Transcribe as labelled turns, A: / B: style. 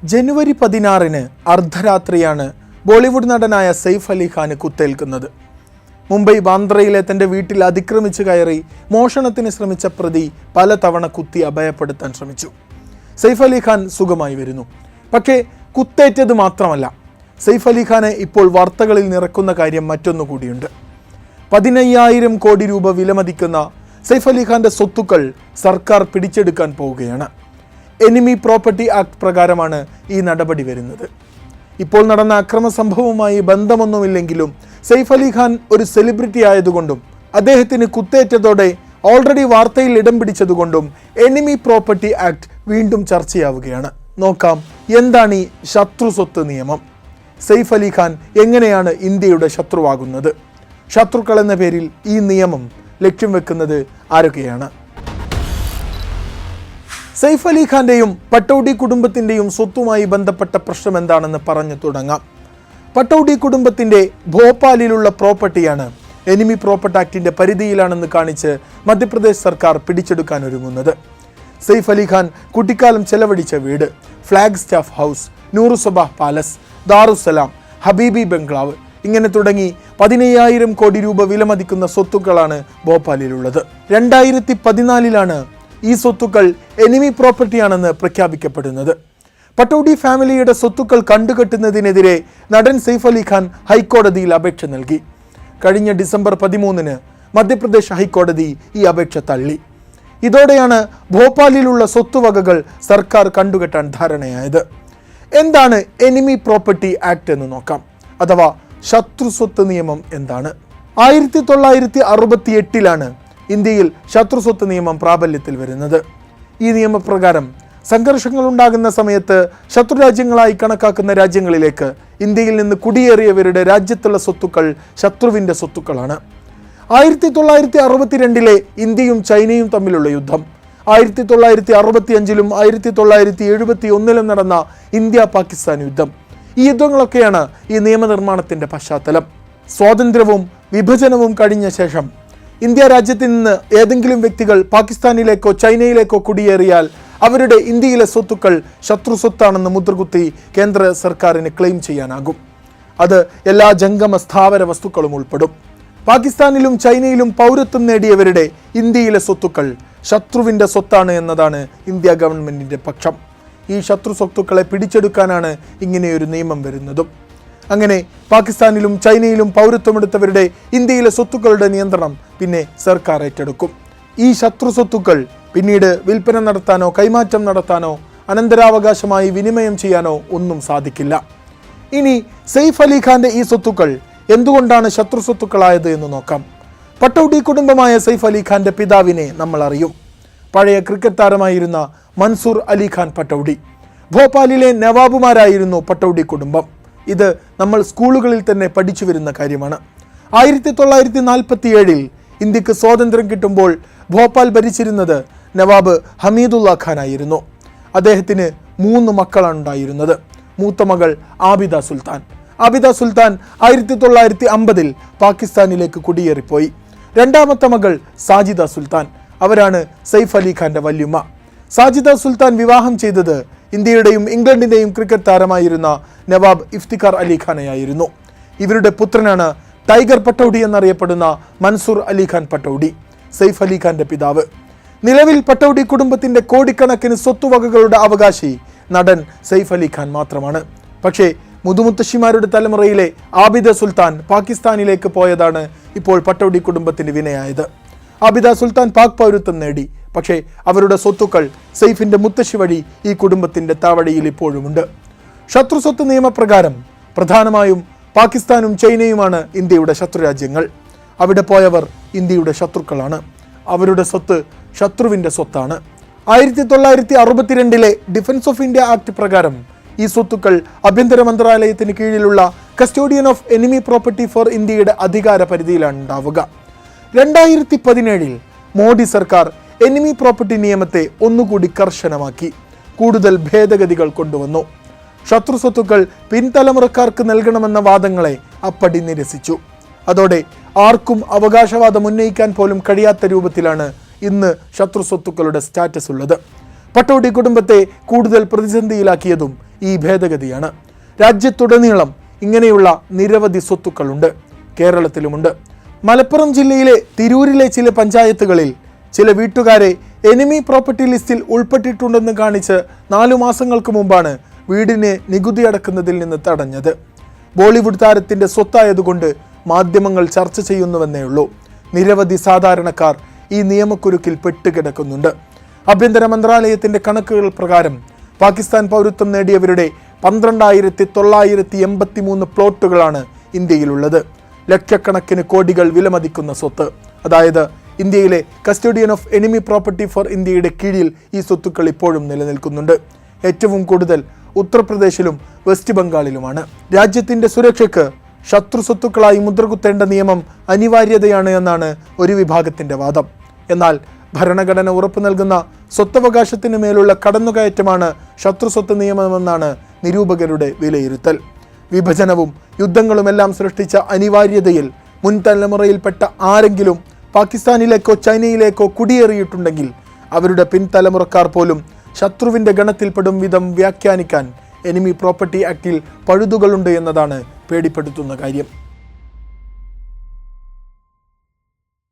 A: ജനുവരി 16 അർദ്ധരാത്രിയാണ് ബോളിവുഡ് നടനായ സെയ്ഫ് അലി ഖാന് കുത്തേൽക്കുന്നത്. മുംബൈ ബാന്ദ്രയിലെ തൻ്റെ വീട്ടിൽ അതിക്രമിച്ച് കയറി മോഷണത്തിന് ശ്രമിച്ച പ്രതി പലതവണ കുത്തി അഭയപ്പെടുത്താൻ ശ്രമിച്ചു. സെയ്ഫ് അലി ഖാൻ സുഖമായി വരുന്നു. പക്ഷേ കുത്തേറ്റത് മാത്രമല്ല, സെയ്ഫ് അലി ഖാനെ ഇപ്പോൾ വാർത്തകളിൽ നിറക്കുന്ന കാര്യം മറ്റൊന്നുകൂടിയുണ്ട്. 15,000 കോടി രൂപ വിലമതിക്കുന്ന സെയ്ഫ് അലി ഖാന്റെ സ്വത്തുക്കൾ സർക്കാർ പിടിച്ചെടുക്കാൻ പോവുകയാണ്. എനിമി പ്രോപ്പർട്ടി ആക്ട് പ്രകാരമാണ് ഈ നടപടി വരുന്നത്. ഇപ്പോൾ നടന്ന അക്രമ സംഭവവുമായി ബന്ധമൊന്നുമില്ലെങ്കിലും സെയ്ഫ് അലി ഖാൻ ഒരു സെലിബ്രിറ്റി ആയതുകൊണ്ടും അദ്ദേഹത്തിന് കുത്തേറ്റതോടെ ഓൾറെഡി വാർത്തയിൽ ഇടം പിടിച്ചതുകൊണ്ടും എനിമി പ്രോപ്പർട്ടി ആക്ട് വീണ്ടും ചർച്ചയാവുകയാണ്. നോക്കാം, എന്താണ് ഈ ശത്രു സ്വത്ത് നിയമം? സെയ്ഫ് അലി ഖാൻ എങ്ങനെയാണ് ഇന്ത്യയുടെ ശത്രുവാകുന്നത്? ശത്രുക്കൾ എന്ന പേരിൽ ഈ നിയമം ലക്ഷ്യം വെക്കുന്നത് ആരൊക്കെയാണ്? സെയ്ഫ് അലി ഖാന്റെയും പട്ടൗഡി കുടുംബത്തിൻ്റെയും സ്വത്തുമായി ബന്ധപ്പെട്ട പ്രശ്നം എന്താണെന്ന് പറഞ്ഞു തുടങ്ങാം. പട്ടൗഡി കുടുംബത്തിൻ്റെ ഭോപ്പാലിലുള്ള പ്രോപ്പർട്ടിയാണ് എനിമി പ്രോപ്പർട്ടി ആക്ടിൻ്റെ പരിധിയിലാണെന്ന് കാണിച്ച് മധ്യപ്രദേശ് സർക്കാർ പിടിച്ചെടുക്കാൻ ഒരുങ്ങുന്നത്. സെയ്ഫ് അലി ഖാൻ കുട്ടിക്കാലം ചെലവഴിച്ച വീട്, ഫ്ലാഗ് സ്റ്റാഫ് ഹൗസ്, നൂറുസബാഹ് പാലസ്, ദാറുസലാം, ഹബീബി ബംഗ്ലാവ് ഇങ്ങനെ തുടങ്ങി 15,000 കോടി രൂപ വിലമതിക്കുന്ന സ്വത്തുക്കളാണ് ഭോപ്പാലിലുള്ളത്. 2014 ഈ സ്വത്തുക്കൾ എനിമി പ്രോപ്പർട്ടിയാണെന്ന് പ്രഖ്യാപിക്കപ്പെടുന്നത്. പട്ടൗഡി ഫാമിലിയുടെ സ്വത്തുക്കൾ കണ്ടുകെട്ടുന്നതിനെതിരെ നടൻ സെയ്ഫ് അലി ഖാൻ ഹൈക്കോടതിയിൽ അപേക്ഷ നൽകി. കഴിഞ്ഞ ഡിസംബർ 13 മധ്യപ്രദേശ് ഹൈക്കോടതി ഈ അപേക്ഷ തള്ളി. ഇതോടെയാണ് ഭോപ്പാലിലുള്ള സ്വത്തുവകകൾ സർക്കാർ കണ്ടുകെട്ടാൻ ധാരണയായത്. എന്താണ് എനിമി പ്രോപ്പർട്ടി ആക്ട് എന്ന് നോക്കാം, അഥവാ ശത്രു സ്വത്ത് നിയമം എന്താണ്? 1968 ഇന്ത്യയിൽ ശത്രു സ്വത്ത് നിയമം പ്രാബല്യത്തിൽ വരുന്നത്. ഈ നിയമപ്രകാരം സംഘർഷങ്ങൾ ഉണ്ടാകുന്ന സമയത്ത് ശത്രുരാജ്യങ്ങളായി കണക്കാക്കുന്ന രാജ്യങ്ങളിലേക്ക് ഇന്ത്യയിൽ നിന്ന് കുടിയേറിയവരുടെ രാജ്യത്തുള്ള സ്വത്തുക്കൾ ശത്രുവിൻ്റെ സ്വത്തുക്കളാണ്. 1962 ഇന്ത്യയും ചൈനയും തമ്മിലുള്ള യുദ്ധം, 1965 1971 നടന്ന ഇന്ത്യ പാകിസ്ഥാൻ യുദ്ധം, ഈ യുദ്ധങ്ങളൊക്കെയാണ് ഈ നിയമനിർമ്മാണത്തിൻ്റെ പശ്ചാത്തലം. സ്വാതന്ത്ര്യവും വിഭജനവും കഴിഞ്ഞ ശേഷം ഇന്ത്യ രാജ്യത്ത് നിന്ന് ഏതെങ്കിലും വ്യക്തികൾ പാകിസ്ഥാനിലേക്കോ ചൈനയിലേക്കോ കുടിയേറിയാൽ അവരുടെ ഇന്ത്യയിലെ സ്വത്തുക്കൾ ശത്രു സ്വത്താണെന്ന് മുദ്രകുത്തി കേന്ദ്ര സർക്കാരിന് ക്ലെയിം ചെയ്യാനാകും. അത് എല്ലാ ജംഗമ സ്ഥാവര വസ്തുക്കളും ഉൾപ്പെടും. പാകിസ്ഥാനിലും ചൈനയിലും പൗരത്വം നേടിയവരുടെ ഇന്ത്യയിലെ സ്വത്തുക്കൾ ശത്രുവിൻ്റെ സ്വത്താണ് എന്നതാണ് ഇന്ത്യ ഗവൺമെൻറ്റിൻ്റെ പക്ഷം. ഈ ശത്രു സ്വത്തുക്കളെ പിടിച്ചെടുക്കാനാണ് ഇങ്ങനെയൊരു നിയമം വരുന്നതും. അങ്ങനെ പാകിസ്ഥാനിലും ചൈനയിലും പൗരത്വമെടുത്തവരുടെ ഇന്ത്യയിലെ സ്വത്തുക്കളുടെ നിയന്ത്രണം പിന്നെ സർക്കാർ ഏറ്റെടുക്കും. ഈ ശത്രു സ്വത്തുക്കൾ പിന്നീട് വിൽപ്പന നടത്താനോ കൈമാറ്റം നടത്താനോ അനന്തരാവകാശമായി വിനിമയം ചെയ്യാനോ ഒന്നും സാധിക്കില്ല. ഇനി സെയ്ഫ് അലി ഖാന്റെ ഈ സ്വത്തുക്കൾ എന്തുകൊണ്ടാണ് ശത്രു സ്വത്തുക്കളായത് എന്ന് നോക്കാം. പട്ടൗഡി കുടുംബമായ സെയ്ഫ് അലി ഖാന്റെ പിതാവിനെ നമ്മൾ അറിയും. പഴയ ക്രിക്കറ്റ് താരമായിരുന്ന മൻസൂർ അലി ഖാൻ പട്ടൗഡി. ഭോപ്പാലിലെ നവാബുമാരായിരുന്നു പട്ടൗഡി കുടുംബം. ഇത് നമ്മൾ സ്കൂളുകളിൽ തന്നെ പഠിച്ചു വരുന്ന കാര്യമാണ്. 1947 ഇന്ത്യക്ക് സ്വാതന്ത്ര്യം കിട്ടുമ്പോൾ ഭോപ്പാൽ ഭരിച്ചിരുന്നത് നവാബ് ഹമീദുള്ള ഖാൻ ആയിരുന്നു. അദ്ദേഹത്തിന് 3 മക്കളാണ് ഉണ്ടായിരുന്നത്. മൂത്ത മകൾ ആബിദ സുൽത്താൻ. 1950 പാകിസ്ഥാനിലേക്ക് കുടിയേറിപ്പോയി. രണ്ടാമത്തെ മകൾ സാജിദ സുൽത്താൻ. അവരാണ് സെയ്ഫ് അലി ഖാന്റെ വല്യുമ്മ. സാജിദ സുൽത്താൻ വിവാഹം ചെയ്തത് ഇന്ത്യയുടെയും ഇംഗ്ലണ്ടിൻ്റെയും ക്രിക്കറ്റ് താരമായിരുന്ന നവാബ് ഇഫ്തിഖാർ അലി ഖാനെയായിരുന്നു. ഇവരുടെ പുത്രനാണ് ടൈഗർ പട്ടൗഡി എന്നറിയപ്പെടുന്ന മൻസൂർ അലി ഖാൻ പട്ടൗഡി, സെയ്ഫ് അലി ഖാന്റെ പിതാവ്. നിലവിൽ പട്ടൗഡി കുടുംബത്തിൻ്റെ കോടിക്കണക്കിന് സ്വത്തുവകകളുടെ അവകാശി നടൻ സെയ്ഫ് അലി ഖാൻ മാത്രമാണ്. പക്ഷേ മുതുമുത്തശ്ശിമാരുടെ തലമുറയിലെ ആബിദ സുൽത്താൻ പാകിസ്ഥാനിലേക്ക് പോയതാണ് ഇപ്പോൾ പട്ടൗഡി കുടുംബത്തിന് വിനയായത്. ആബിദ സുൽത്താൻ പാക് പൗരത്വം നേടി. പക്ഷേ അവരുടെ സ്വത്തുക്കൾ സെയ്ഫിൻ്റെ മുത്തശ്ശി വഴി ഈ കുടുംബത്തിൻ്റെ താവടിയിൽ ഇപ്പോഴുമുണ്ട്. ശത്രു സ്വത്ത് നിയമപ്രകാരം പ്രധാനമായും പാകിസ്ഥാനും ചൈനയുമാണ് ഇന്ത്യയുടെ ശത്രുരാജ്യങ്ങൾ. അവിടെ പോയവർ ഇന്ത്യയുടെ ശത്രുക്കളാണ്. അവരുടെ സ്വത്ത് ശത്രുവിൻ്റെ സ്വത്താണ്. 1962 ഡിഫൻസ് ഓഫ് ഇന്ത്യ ആക്ട് പ്രകാരം ഈ സ്വത്തുക്കൾ ആഭ്യന്തര മന്ത്രാലയത്തിന് കീഴിലുള്ള custodian of enemy property four ഇന്ത്യയുടെ അധികാര പരിധിയിലാണ് ഉണ്ടാവുക. 2017 മോഡി സർക്കാർ എനിമി പ്രോപ്പർട്ടി നിയമത്തെ ഒന്നുകൂടി കർശനമാക്കി കൂടുതൽ ഭേദഗതികൾ കൊണ്ടുവന്നു. ശത്രു സ്വത്തുക്കൾ പിൻതലമുറക്കാർക്ക് നൽകണമെന്ന വാദങ്ങളെ അപ്പടി നിരസിച്ചു. അതോടെ ആർക്കും അവകാശവാദം ഉന്നയിക്കാൻ പോലും കഴിയാത്ത രൂപത്തിലാണ് ഇന്ന് ശത്രു സ്വത്തുക്കളുടെ സ്റ്റാറ്റസ് ഉള്ളത്. പട്ടൗഡി കുടുംബത്തെ കൂടുതൽ പ്രതിസന്ധിയിലാക്കിയതും ഈ ഭേദഗതിയാണ്. രാജ്യത്തുടനീളം ഇങ്ങനെയുള്ള നിരവധി സ്വത്തുക്കളുണ്ട്, കേരളത്തിലുമുണ്ട്. മലപ്പുറം ജില്ലയിലെ തിരൂരിലെ ചില പഞ്ചായത്തുകളിൽ ചില വീട്ടുകാരെ എനിമി പ്രോപ്പർട്ടി ലിസ്റ്റിൽ ഉൾപ്പെട്ടിട്ടുണ്ടെന്ന് കാണിച്ച് 4 മാസങ്ങൾക്ക് മുമ്പാണ് വീടിന് നികുതി അടക്കുന്നതിൽ നിന്ന് തടഞ്ഞത്. ബോളിവുഡ് താരത്തിന്റെ സ്വത്തായതുകൊണ്ട് മാധ്യമങ്ങൾ ചർച്ച ചെയ്യുന്നുവെന്നേ ഉള്ളൂ. നിരവധി സാധാരണക്കാർ ഈ നിയമക്കുരുക്കിൽ പെട്ടുകിടക്കുന്നുണ്ട്. ആഭ്യന്തര മന്ത്രാലയത്തിന്റെ കണക്കുകൾ പ്രകാരം പാകിസ്ഥാൻ പൗരത്വം നേടിയവരുടെ 12,983 പ്ലോട്ടുകളാണ് ഇന്ത്യയിലുള്ളത്. ലക്ഷക്കണക്കിന് കോടികൾ വിലമതിക്കുന്ന സ്വത്ത്. അതായത് ഇന്ത്യയിലെ കസ്റ്റഡിയൻ ഓഫ് എനിമി പ്രോപ്പർട്ടി ഫോർ ഇന്ത്യയുടെ കീഴിൽ ഈ സ്വത്തുക്കൾ ഇപ്പോഴും നിലനിൽക്കുന്നുണ്ട്. ഏറ്റവും കൂടുതൽ ഉത്തർപ്രദേശിലും വെസ്റ്റ് ബംഗാളിലുമാണ്. രാജ്യത്തിന്റെ സുരക്ഷയ്ക്ക് ശത്രു സ്വത്തുക്കളായി മുദ്രകുത്തേണ്ട നിയമം അനിവാര്യതയാണ് എന്നാണ് ഒരു വിഭാഗത്തിന്റെ വാദം. എന്നാൽ ഭരണഘടന ഉറപ്പു നൽകുന്ന സ്വത്തവകാശത്തിന് മേലുള്ള കടന്നുകയറ്റമാണ് ശത്രുസ്വത്ത് നിയമമെന്നാണ് നിരൂപകരുടെ വിലയിരുത്തൽ. വിഭജനവും യുദ്ധങ്ങളുമെല്ലാം സൃഷ്ടിച്ച അനിവാര്യതയിൽ മുൻ തലമുറയിൽപ്പെട്ട ആരെങ്കിലും പാകിസ്ഥാനിലേക്കോ ചൈനയിലേക്കോ കുടിയേറിയിട്ടുണ്ടെങ്കിൽ അവരുടെ പിൻതലമുറക്കാർ പോലും ശത്രുവിൻ്റെ ഗണത്തിൽപ്പെടും വിധം വ്യാഖ്യാനിക്കാൻ എനിമി പ്രോപ്പർട്ടി ആക്ടിൽ പഴുതുകളുണ്ട് എന്നതാണ് പേടിപ്പെടുത്തുന്ന കാര്യം.